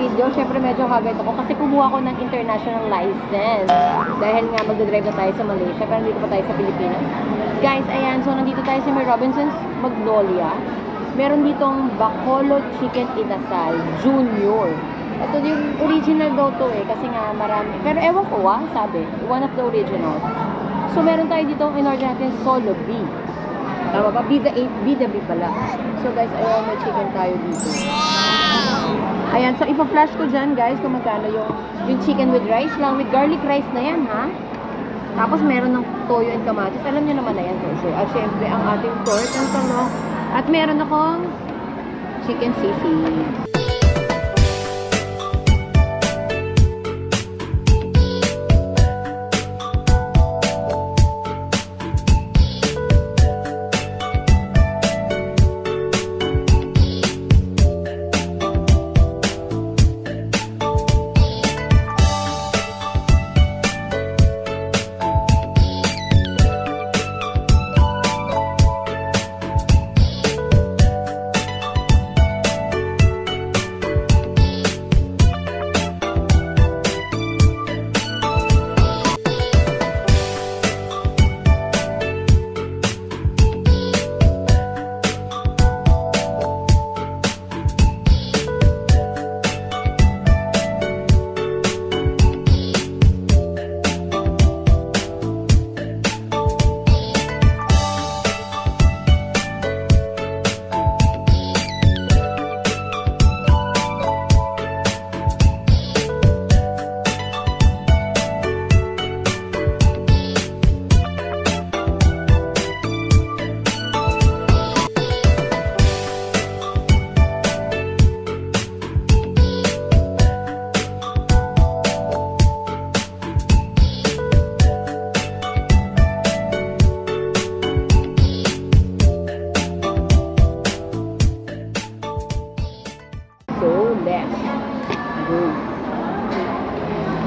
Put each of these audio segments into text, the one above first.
video. Syempre medyo kagad ako kasi kumuha ko ng international license. Dahil nga magdadrive na tayo sa Malaysia, pero nandito pa tayo sa Pilipinas. Guys, ayan. So, nandito tayo sa may Robinson's Magnolia. Meron ditong Bacolod Chicken Inasal Junior. Ito yung original daw to eh, kasi nga marami. Pero ewan ko sabi. One of the originals. So, meron tayo dito, in-order natin Solo B. Tama ba? B the B pala. So, guys, ayan, may chicken tayo dito. Ayan, so ipa-flash ko dyan, guys, kung magkano yung chicken with rice lang. With garlic rice na yan, ha? Tapos, meron ng toyo and kamatis. Alam niyo naman na yan, for sure. At syempre, ang ating pork, ang talong. At meron akong chicken sisig.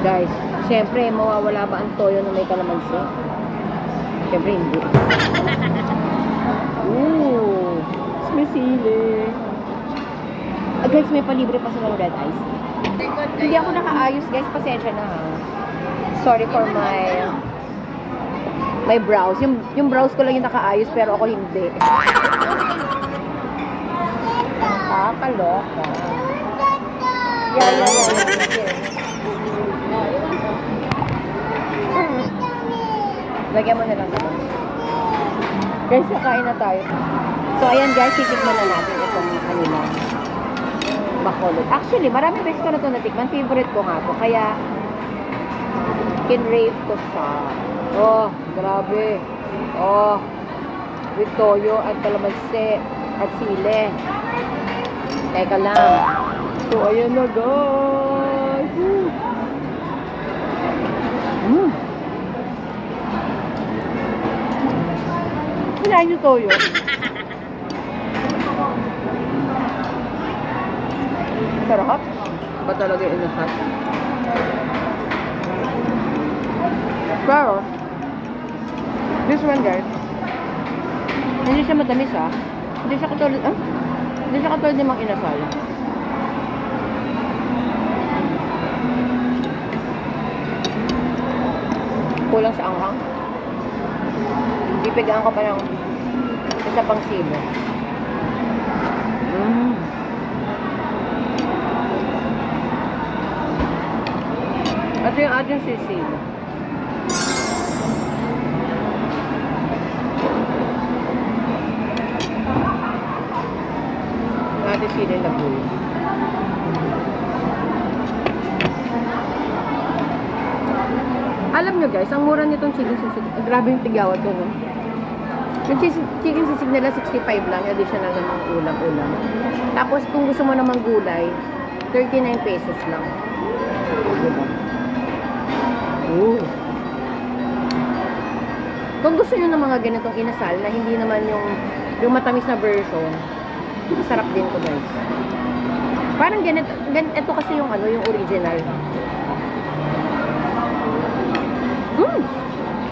Guys, syempre, mawawala ba ang toyo na may kalamansi? Syempre, hindi. Ooh, may sili. Guys, may palibre pa silang red ice. Hindi ako nakaayos, guys. Pasensya na, ha. Sorry for my brows. Yung brows ko lang yung nakaayos, pero ako hindi. Nakakaloka. Yeah. Lagyan mo na lang ito. Guys, kakain na tayo. So, ayan guys, titikman na natin itong kanina. Bacolod. Actually, marami beses ko na ito natikman. Favorite ko nga ito. Kaya, kinrave ko siya. Oh, grabe. Oh, with toyo at kalamansi at sili. Teka lang. So, ayan na guys. Kinain yung toyo. Sarap. Ba talaga yung inasal? Pero, this one guys, hindi siya matamis ha. Hindi siya katulad ng mga inasal. Kulang sa anghang. Pipigaan ko pa ng isa pang silo. Ito yung ating sisilo. Yung ating silo na buo. Alam nyo guys, ang mura nitong chicken sisig. Grabe yung tigawat ko, no? Yung chicken sisig nila, 65 lang. Additional na ng ulam-ulam. Tapos, kung gusto mo naman gulay, 39 pesos lang. Diba? Ooh. Kung gusto nyo ng mga ganitong inasal, na hindi naman yung matamis na version, masarap din to guys. Parang ganito kasi yung yung original.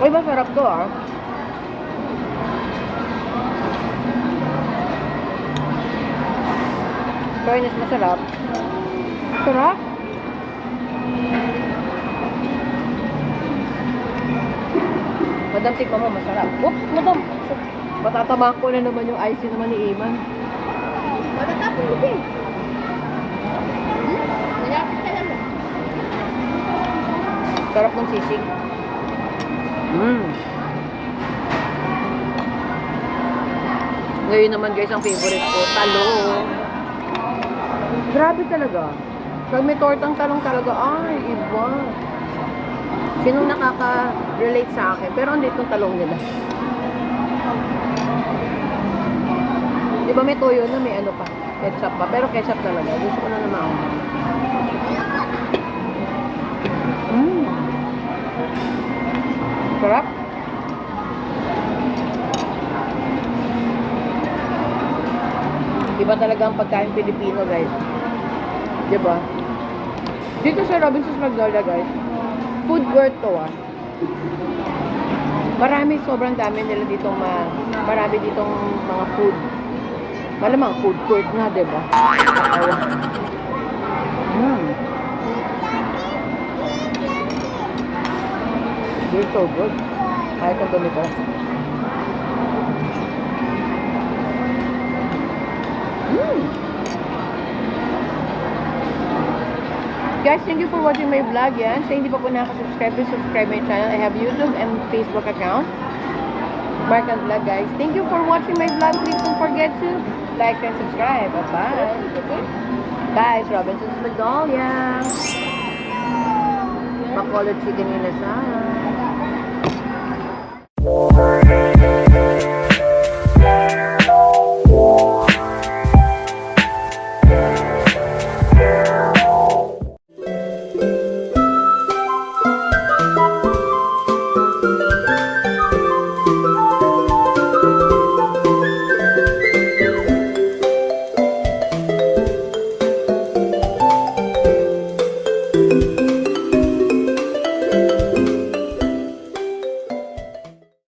Uy, masarap to ah. Fairness, masarap. Sarap. Madam, tikman mo, masarap. Oops, madam. Matatama ko na naman yung icy naman ni Iman. Matatapos mo din. Nilapit ka naman. Sarap ng sisig. Ngayon naman guys, ang favorite ko, talong. Grabe talaga. Pag may tortang talong talaga, ay, iba. Sinong nakaka-relate sa akin? Pero andito yung talong nila. Di ba may toyo na, may ano pa, ketchup pa. Pero ketchup talaga. Gusto ko na naman ako. Sarap. Iba talaga ang pagkain Pilipino, guys. Diba? Dito sa Robinson's Magnolia, guys, food court to, ah. Marami, sobrang dami nila ditong marami ditong mga food. Malamang food court nga, diba? Kakawa. They're so good. Kahit ang dumi ko. Guys, thank you for watching my vlog yan. Sa hindi pa po nakasubscribe, please subscribe my channel. I have YouTube and Facebook account. Mark and Vlog, guys. Thank you for watching my vlog. Please don't forget to like and subscribe. Bye-bye. Guys, Robinson's Magnolia. Bacolod chicken inasal.